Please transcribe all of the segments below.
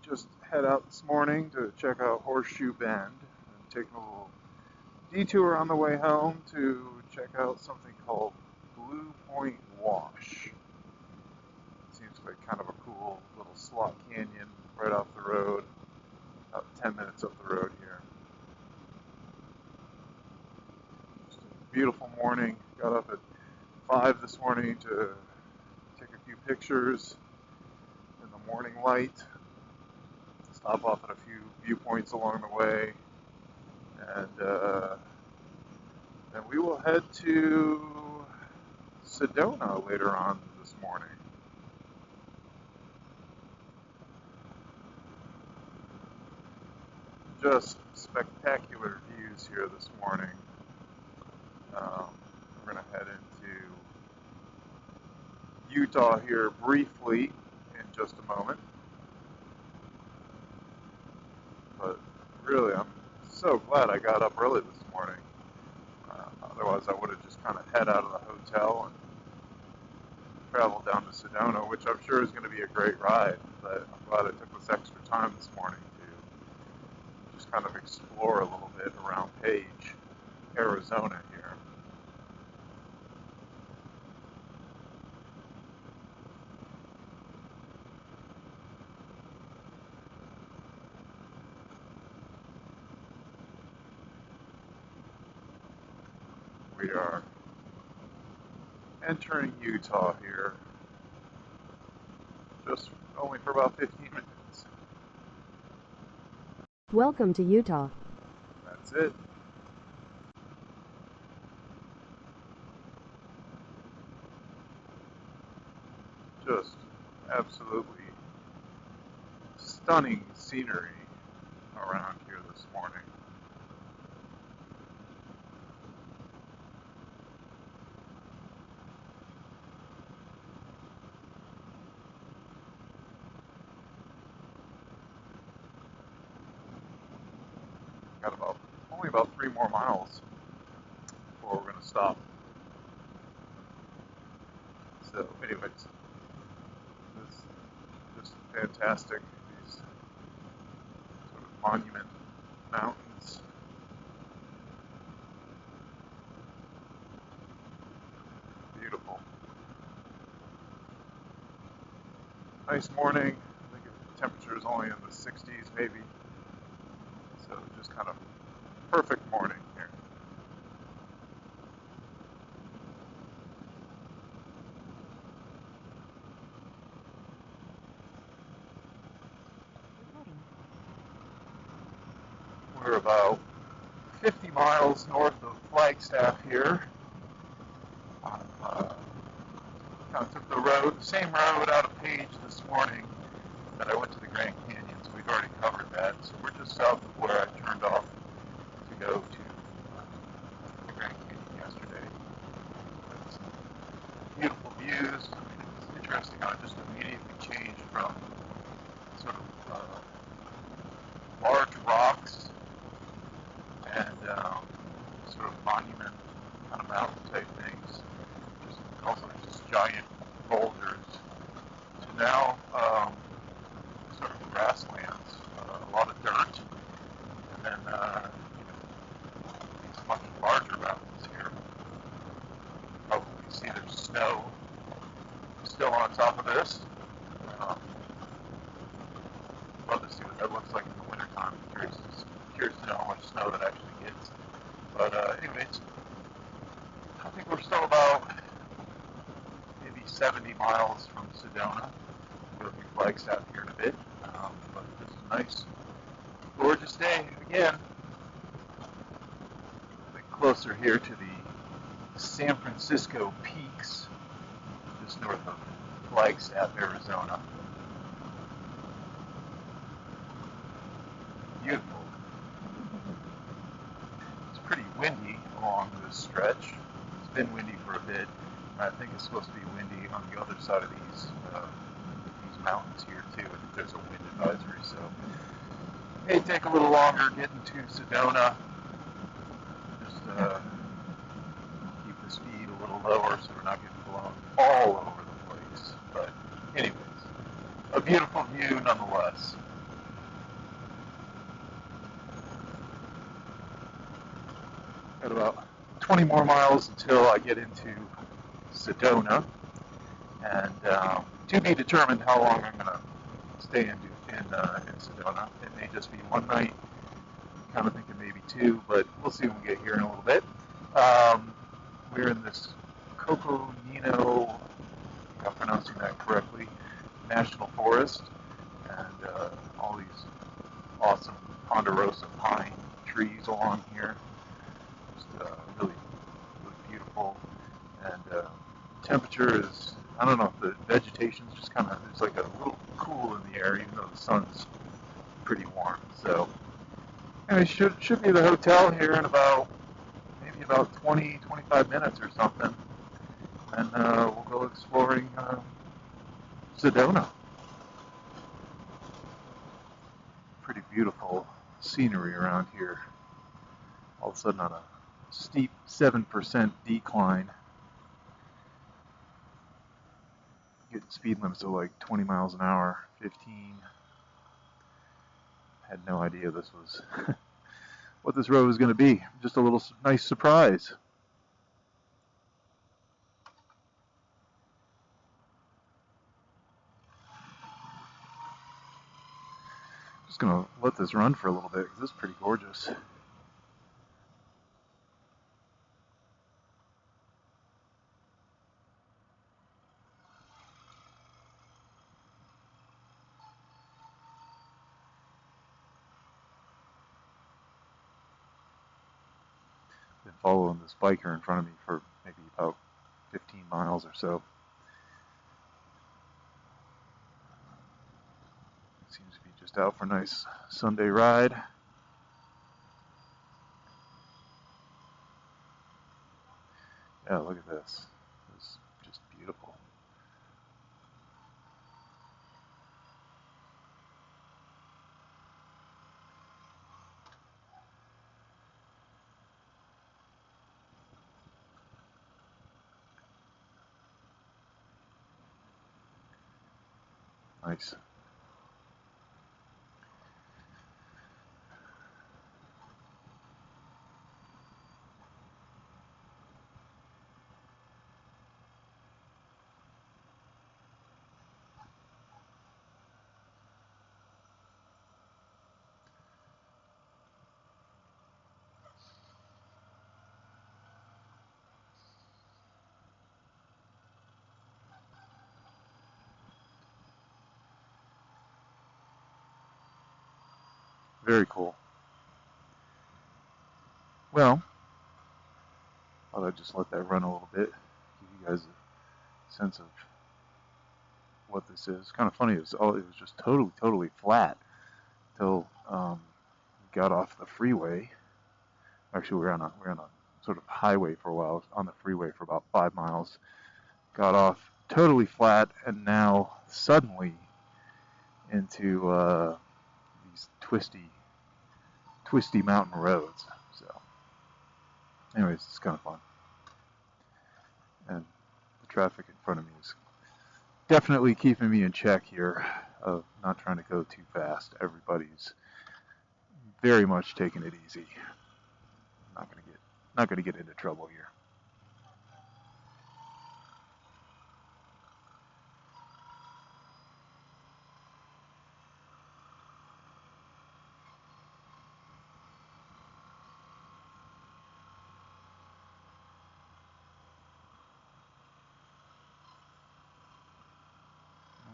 Just head out this morning to check out Horseshoe Bend and taking a little detour on the way home to check out something called Blue Point Wash. Seems like kind of a cool little slot canyon right off the road, about 10 minutes up the road here. Just a beautiful morning. Got up at 5 this morning to take a few pictures in the morning light. Stop off at a few viewpoints along the way, and then we will head to Sedona later on this morning. Just spectacular views here this morning. We're going to head into Utah here briefly in just a moment. But really, I'm so glad I got up early this morning. Otherwise, I would have just kind of head out of the hotel and traveled down to Sedona, which I'm sure is going to be a great ride. But I'm glad I took this extra time this morning to just kind of explore a little bit around Page, Arizona here. We are entering Utah here, just only for about 15 minutes. Welcome to Utah. That's it. Just absolutely stunning scenery around here this morning. Got only about 3 more miles before we're going to stop. So anyways, this just fantastic. These sort of monument mountains. Beautiful. Nice morning. I think the temperature is only in the 60s maybe. So just kind of perfect morning here. We're about 50 miles north of Flagstaff here. Kind of took the same road out of Page this morning that I went to the Grand Canyon, so we've already covered that. So we're just south of where I turned off to go to the Grand Canyon yesterday. It's beautiful views. It's interesting how it just immediately changed from sort of large rocks and sort of monument kind of mountain type things, also just giant boulders, to now sort of grasslands, a lot of dirt, and then these much larger mountains here. Oh, you see there's snow still on top of this. Love to see what that looks like in the wintertime. Curious to know how much snow that actually gets. But anyways, I think we're still about maybe 70 miles from Sedona. We'll be Flagstaff here in a bit. But this is a nice, gorgeous day again. A bit closer here to the San Francisco Peaks, just north of Flagstaff, Arizona. Beautiful. It's pretty windy along this stretch. It's been windy for a bit. I think it's supposed to be windy on the other side of these mountains here too. I think there's a wind advisory, so May take a little longer getting to Sedona. Just keep the speed a little lower so we're not getting blown all over the place. But anyways, a beautiful view nonetheless. Got about 20 more miles until I get into Sedona, and to be determined how long I'm going to stay in Sedona. It may just be one night, kind of thinking maybe two, but we'll see when we get here in a little bit. We're in this Coconino, if I'm pronouncing that correctly, National Forest, and all these awesome ponderosa pine trees along here. Just really, really beautiful. And temperature is, I don't know if the vegetation's just kind of, it's like a little cool in the air, even though the sun's pretty warm. So anyway, should be the hotel here in maybe about 20, 25 minutes or something. And we'll go exploring Sedona. Pretty beautiful scenery around here. All of a sudden on a steep 7% decline. Getting speed limits of like 20 miles an hour, 15. Had no idea this was what this road was going to be. Just a little nice surprise. Just going to let this run for a little bit because this is pretty gorgeous. Been following this biker in front of me for maybe about 15 miles or so. Seems to be just out for a nice Sunday ride. Yeah, look at this. It's just beautiful. Nice. Very cool. Well, I'll just let that run a little bit, give you guys a sense of what this is. It's kind of funny. It was just totally flat till we got off the freeway. Actually, we're on a sort of highway for a while, on the freeway for about 5 miles. Got off totally flat, and now suddenly into these twisty mountain roads. So, anyways, it's kind of fun. And the traffic in front of me is definitely keeping me in check here of not trying to go too fast. Everybody's very much taking it easy. Not gonna get into trouble here.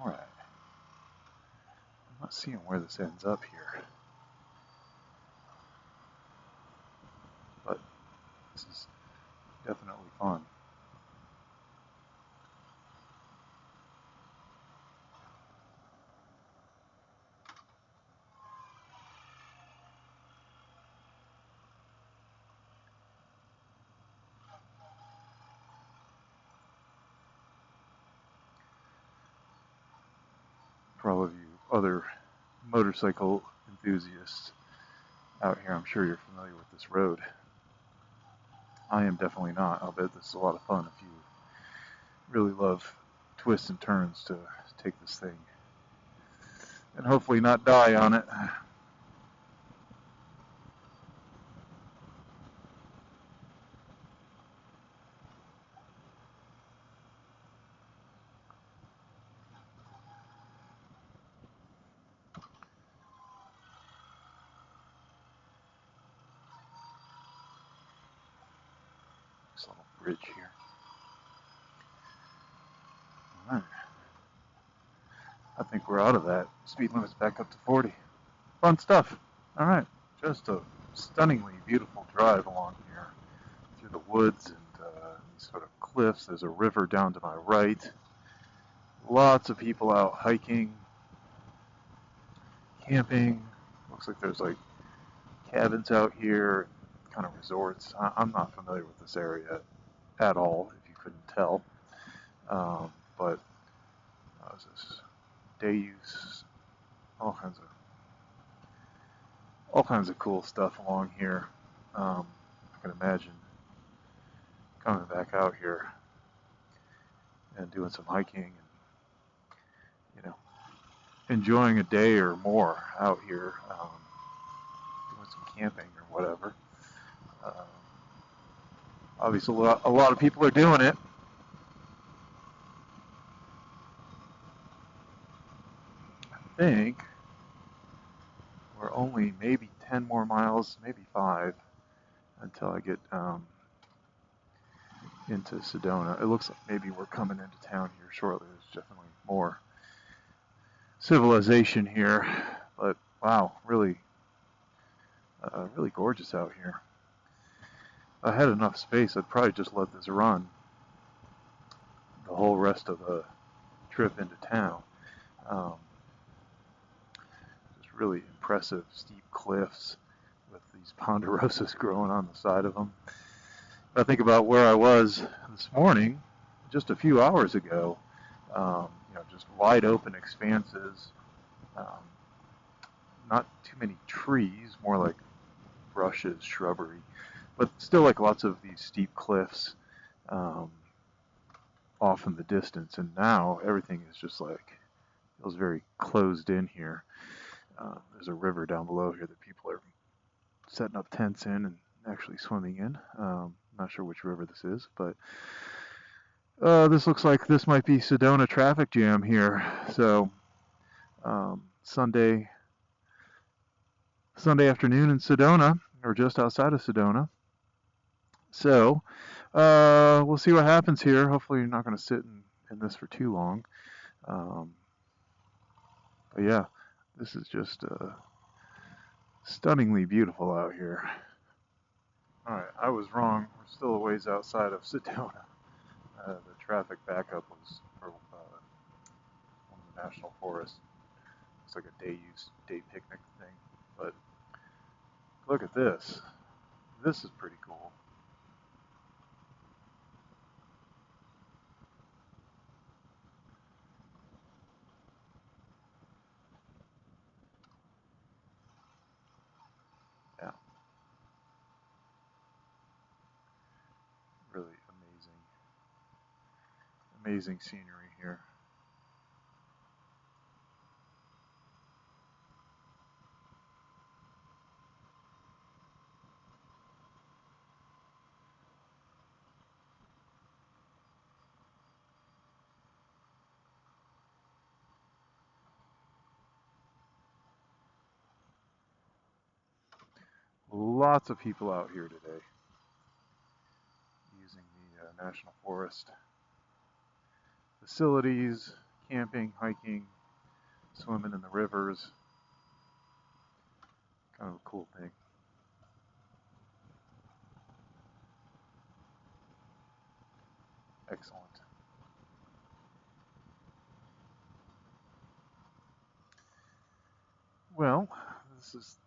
All right. I'm not seeing where this ends up here, but this is definitely fun. For all of you other motorcycle enthusiasts out here, I'm sure you're familiar with this road. I am definitely not. I'll bet this is a lot of fun if you really love twists and turns to take this thing and hopefully not die on it. This little bridge here. All right. I think we're out of that. Speed limit's back up to 40. Fun stuff. All right. Just a stunningly beautiful drive along here through the woods and these sort of cliffs. There's a river down to my right. Lots of people out hiking, camping. Looks like there's like cabins out here, kind of resorts. I'm not familiar with this area at all, if you couldn't tell. But how's this? Day use, all kinds of cool stuff along here. I can imagine coming back out here and doing some hiking and, enjoying a day or more out here, doing some camping or whatever. Obviously, a lot of people are doing it. I think we're only maybe 10 more miles, maybe 5, until I get into Sedona. It looks like maybe we're coming into town here shortly. There's definitely more civilization here, but wow, really gorgeous out here. If I had enough space, I'd probably just let this run the whole rest of the trip into town. Just really impressive steep cliffs with these ponderosas growing on the side of them. If I think about where I was this morning, just a few hours ago, just wide open expanses, not too many trees, more like bushes, shrubbery, but still like lots of these steep cliffs off in the distance. And now everything is just like, feels very closed in here. There's a river down below here that people are setting up tents in and actually swimming in. Not sure which river this is, but this looks like this might be Sedona traffic jam here. So Sunday afternoon in Sedona, or just outside of Sedona. So we'll see what happens here. Hopefully you're not going to sit in this for too long. But yeah, this is just stunningly beautiful out here. All right, I was wrong. We're still a ways outside of Sedona. The traffic backup was for one of the national forests. It's like a day picnic thing. But look at this. This is pretty cool. Yeah. Really amazing scenery here. Lots of people out here today using the National Forest facilities, camping, hiking, swimming in the rivers. Kind of a cool thing. Excellent. Well, this is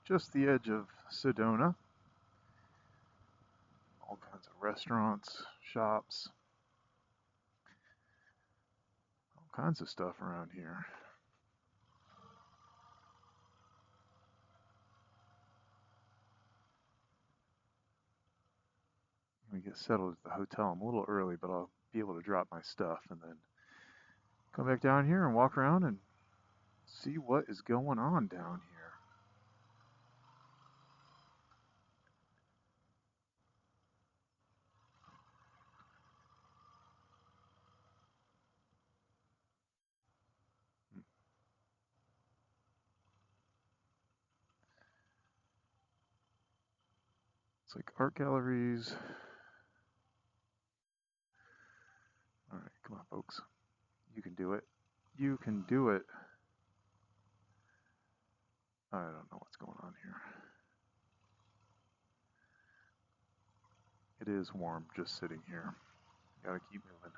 just the edge of Sedona. All kinds of restaurants, shops, all kinds of stuff around here. we get settled at the hotel. I'm a little early, but I'll be able to drop my stuff and then come back down here and walk around and see what is going on down here. It's like art galleries. All right, come on, folks. You can do it. You can do it. I don't know what's going on here. It is warm just sitting here. Gotta keep moving.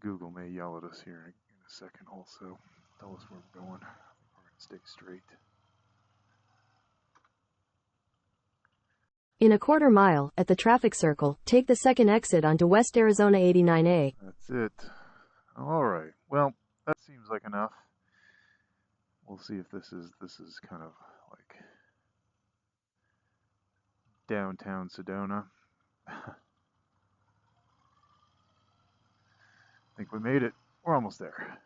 Google may yell at us here in a second also. Tell us where we're going. We're going to stay straight. In a quarter mile, at the traffic circle, take the second exit onto West Arizona 89A. That's it. All right. Well, that seems like enough. We'll see if this is kind of like downtown Sedona. I think we made it. We're almost there.